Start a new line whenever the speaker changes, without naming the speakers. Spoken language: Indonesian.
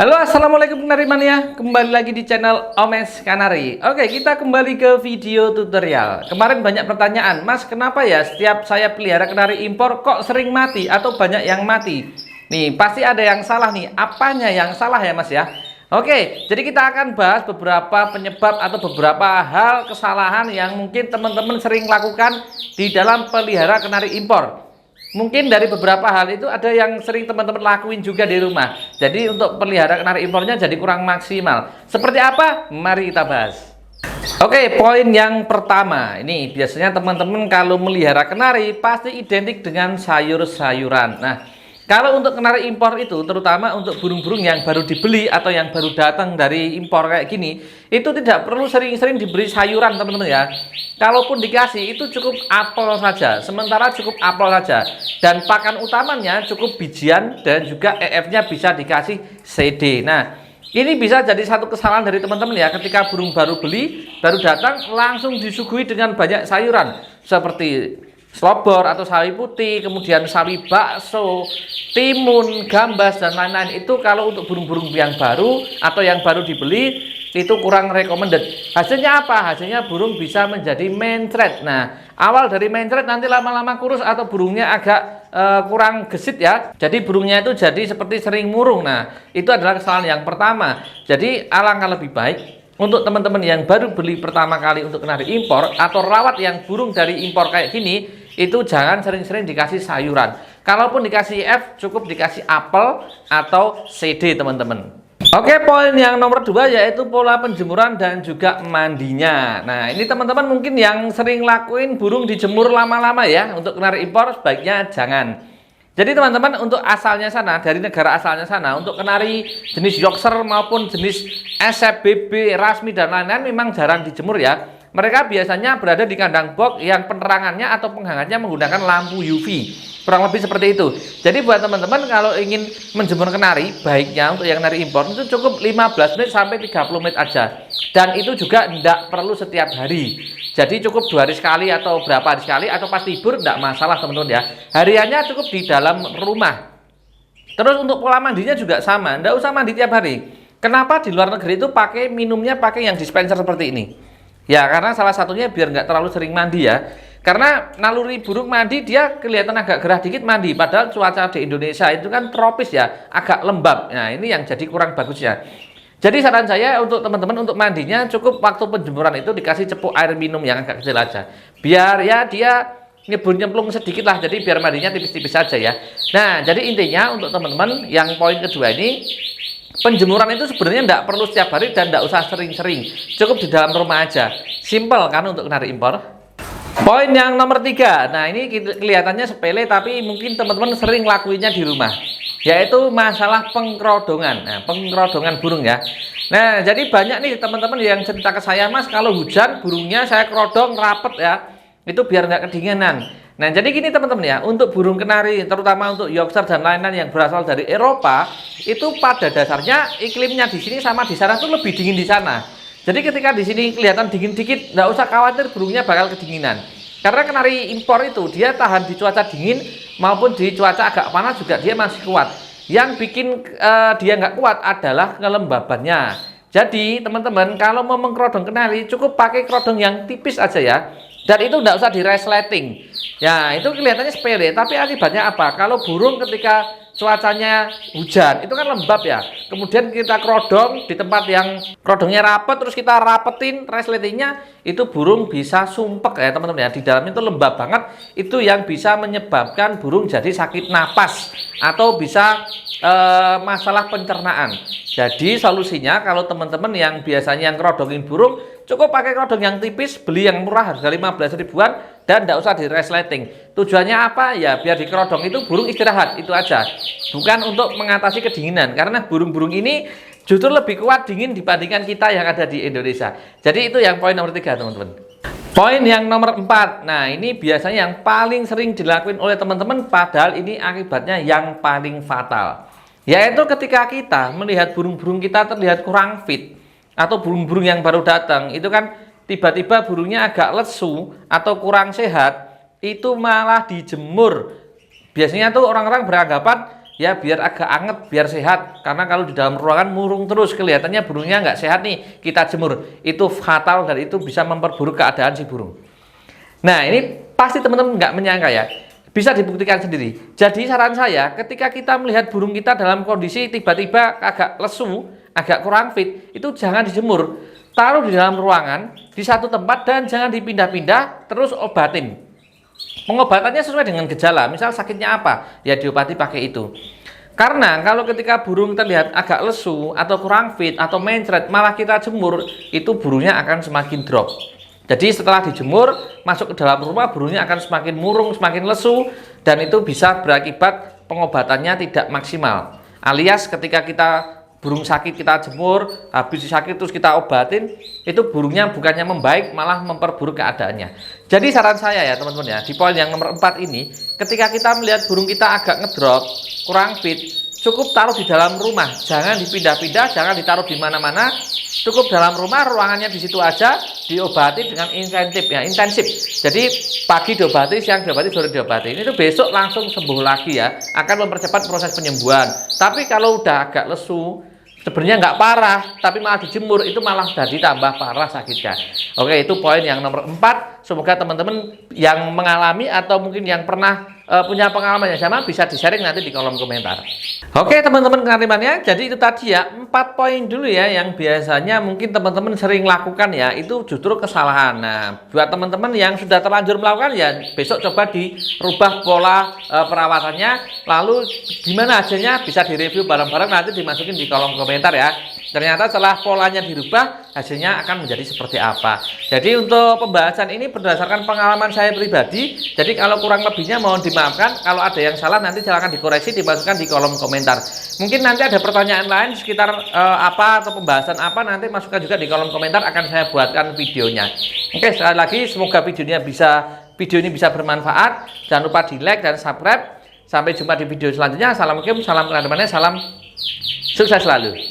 Halo, assalamualaikum Kanari Mania. Kembali lagi di channel Omes Kanari. Oke, kita kembali ke video tutorial. Kemarin banyak pertanyaan, Mas, kenapa ya setiap saya pelihara kenari impor kok sering mati atau banyak yang mati? Nih, pasti ada yang salah nih. Apanya yang salah ya, Mas ya? Oke, jadi kita akan bahas beberapa penyebab atau beberapa hal kesalahan yang mungkin teman-teman sering lakukan di dalam pelihara kenari impor. Mungkin dari beberapa hal itu ada yang sering teman-teman lakuin juga di rumah. Jadi untuk pelihara kenari impornya jadi kurang maksimal. Seperti apa? Mari kita bahas. Oke, poin yang pertama. Ini biasanya teman-teman kalau melihara kenari pasti identik dengan sayur-sayuran. Nah, kalau untuk kenari impor itu, terutama untuk burung-burung yang baru dibeli atau yang baru datang dari impor kayak gini, itu tidak perlu sering-sering diberi sayuran, teman-teman ya. Kalaupun dikasih, itu cukup apel saja. Sementara cukup apel saja. Dan pakan utamanya cukup bijian dan juga EF-nya bisa dikasih CD. Nah, ini bisa jadi satu kesalahan dari teman-teman ya. Ketika burung baru beli, baru datang, langsung disuguhi dengan banyak sayuran. Seperti slobor atau sawi putih, kemudian sawi bakso, timun, gambas, dan lain-lain. Itu kalau untuk burung-burung yang baru atau yang baru dibeli itu kurang recommended. Hasilnya apa? Hasilnya burung bisa menjadi mencret. Nah, awal dari mencret nanti lama-lama kurus atau burungnya agak kurang gesit ya. Jadi burungnya itu jadi seperti sering murung. Nah, itu adalah kesalahan yang pertama. Jadi alangkah lebih baik untuk teman-teman yang baru beli pertama kali untuk kenari impor atau rawat yang burung dari impor kayak gini, itu jangan sering-sering dikasih sayuran. Kalaupun dikasih F, cukup dikasih apel atau CD, teman-teman. Oke, poin yang nomor 2 yaitu pola penjemuran dan juga mandinya. Nah, ini teman-teman mungkin yang sering lakuin burung dijemur lama-lama ya. Untuk kenari impor sebaiknya jangan. Jadi teman-teman, untuk asalnya sana, dari negara asalnya sana, untuk kenari jenis Yorkshire maupun jenis SFBB, Rasmi, dan lain-lain memang jarang dijemur ya. Mereka biasanya berada di kandang box yang penerangannya atau penghangatnya menggunakan lampu UV. Kurang lebih seperti itu. Jadi buat teman-teman kalau ingin menjemur kenari, baiknya untuk yang kenari impor itu cukup 15 menit sampai 30 menit aja. Dan itu juga tidak perlu setiap hari. Jadi cukup 2 hari sekali atau berapa hari sekali atau pas libur tidak masalah, teman-teman ya. Hariannya cukup di dalam rumah. Terus untuk pola mandinya juga sama, tidak usah mandi tiap hari. Kenapa di luar negeri itu minumnya pakai yang dispenser seperti ini? Ya, karena salah satunya biar nggak terlalu sering mandi ya. Karena naluri burung mandi dia kelihatan agak gerah dikit mandi. Padahal cuaca di Indonesia itu kan tropis ya, agak lembab. Nah, ini yang jadi kurang bagusnya. Jadi saran saya untuk teman-teman untuk mandinya cukup waktu penjemuran itu dikasih cepuk air minum yang agak kecil aja. Biar ya dia nyemplung sedikit lah. Jadi biar mandinya tipis-tipis saja ya. Nah, jadi intinya untuk teman-teman yang poin kedua ini, penjemuran itu sebenarnya tidak perlu setiap hari dan tidak usah sering-sering. Cukup di dalam rumah aja. Simple kan untuk kenari impor. Poin yang nomor 3. Nah, ini kelihatannya sepele tapi mungkin teman-teman sering lakuinnya di rumah. Yaitu masalah pengkerodongan. Nah, pengkerodongan burung ya. Nah, jadi banyak nih teman-teman yang cerita ke saya, Mas, kalau hujan burungnya saya kerodong rapet ya. Itu biar nggak kedinginan. Nah, jadi gini teman-teman ya, untuk burung kenari, terutama untuk Yorkshire dan lain-lain yang berasal dari Eropa, itu pada dasarnya iklimnya di sini sama di sana tuh lebih dingin di sana. Jadi ketika di sini kelihatan dingin dikit, nggak usah khawatir burungnya bakal kedinginan. Karena kenari impor itu dia tahan di cuaca dingin maupun di cuaca agak panas juga dia masih kuat. Yang bikin dia nggak kuat adalah kelembabannya. Jadi teman-teman kalau mau mengkerodong kenari cukup pakai kerodong yang tipis aja ya. Dan itu nggak usah di resleting. Ya, itu kelihatannya sepele, tapi akibatnya apa? Kalau burung ketika cuacanya hujan, itu kan lembab ya. Kemudian kita kerodong di tempat yang kerodongnya rapet, terus kita rapetin resletingnya, itu burung bisa sumpek ya teman-teman ya. Di dalam itu lembab banget, itu yang bisa menyebabkan burung jadi sakit napas atau bisa masalah pencernaan. Jadi solusinya kalau teman-teman yang biasanya yang kerodongin burung, cukup pakai kerodong yang tipis, beli yang murah harga 15 ribuan dan tidak usah di resleting. Tujuannya apa? Ya biar di kerodong itu burung istirahat, itu aja. Bukan untuk mengatasi kedinginan, karena burung-burung ini justru lebih kuat dingin dibandingkan kita yang ada di Indonesia. Jadi itu yang poin nomor 3 teman-teman. Poin yang nomor 4. Nah, ini biasanya yang paling sering dilakuin oleh teman-teman, padahal ini akibatnya yang paling fatal. Yaitu ketika kita melihat burung-burung kita terlihat kurang fit atau burung-burung yang baru datang, itu kan tiba-tiba burungnya agak lesu atau kurang sehat, itu malah dijemur. Biasanya tuh orang-orang beranggapan ya biar agak anget, biar sehat. Karena kalau di dalam ruangan murung terus, kelihatannya burungnya nggak sehat nih, kita jemur, itu fatal dan itu bisa memperburuk keadaan si burung. Nah, ini pasti teman-teman nggak menyangka ya, bisa dibuktikan sendiri. Jadi saran saya, ketika kita melihat burung kita dalam kondisi tiba-tiba agak lesu, agak kurang fit, itu jangan dijemur, taruh di dalam ruangan di satu tempat dan jangan dipindah-pindah, terus obatin. Pengobatannya sesuai dengan gejala, misal sakitnya apa, ya diobati pakai itu. Karena kalau ketika burung terlihat agak lesu atau kurang fit atau mencret malah kita jemur, itu burungnya akan semakin drop. Jadi setelah dijemur, masuk ke dalam rumah, burungnya akan semakin murung, semakin lesu, dan itu bisa berakibat pengobatannya tidak maksimal. Alias ketika kita burung sakit kita jemur, habis sakit terus kita obatin, itu burungnya bukannya membaik, malah memperburuk keadaannya. Jadi saran saya ya teman-teman ya, di poin yang nomor 4 ini, ketika kita melihat burung kita agak ngedrop, kurang fit, cukup taruh di dalam rumah, jangan dipindah-pindah, jangan ditaruh di mana-mana, cukup dalam rumah, ruangannya di situ aja, diobati dengan intensif. Jadi pagi diobati, siang diobati, sore diobati. Ini tuh besok langsung sembuh lagi ya, akan mempercepat proses penyembuhan. Tapi kalau udah agak lesu, sebenarnya nggak parah, tapi malah dijemur, itu malah jadi tambah parah sakitnya. Oke, itu poin yang nomor 4. Semoga teman-teman yang mengalami atau mungkin yang pernah punya pengalaman yang sama bisa di-sharing nanti di kolom komentar. Oke teman-teman penarimannya, jadi itu tadi ya 4 poin dulu ya yang biasanya mungkin teman-teman sering lakukan ya, itu justru kesalahan. Nah, buat teman-teman yang sudah terlanjur melakukan ya, besok coba dirubah pola perawatannya, lalu gimana hasilnya bisa direview bareng-bareng, nanti dimasukin di kolom komentar ya. Ternyata setelah polanya dirubah, hasilnya akan menjadi seperti apa. Jadi untuk pembahasan ini berdasarkan pengalaman saya pribadi, jadi kalau kurang lebihnya mohon dimaafkan. Kalau ada yang salah nanti silahkan dikoreksi, dimasukkan di kolom komentar. Mungkin nanti ada pertanyaan lain sekitar apa atau pembahasan apa, nanti masukkan juga di kolom komentar, akan saya buatkan videonya. Oke, sekali lagi semoga video ini bisa bermanfaat. Jangan lupa di like dan subscribe. Sampai jumpa di video selanjutnya. Assalamualaikum, salam kenal, salam sukses selalu.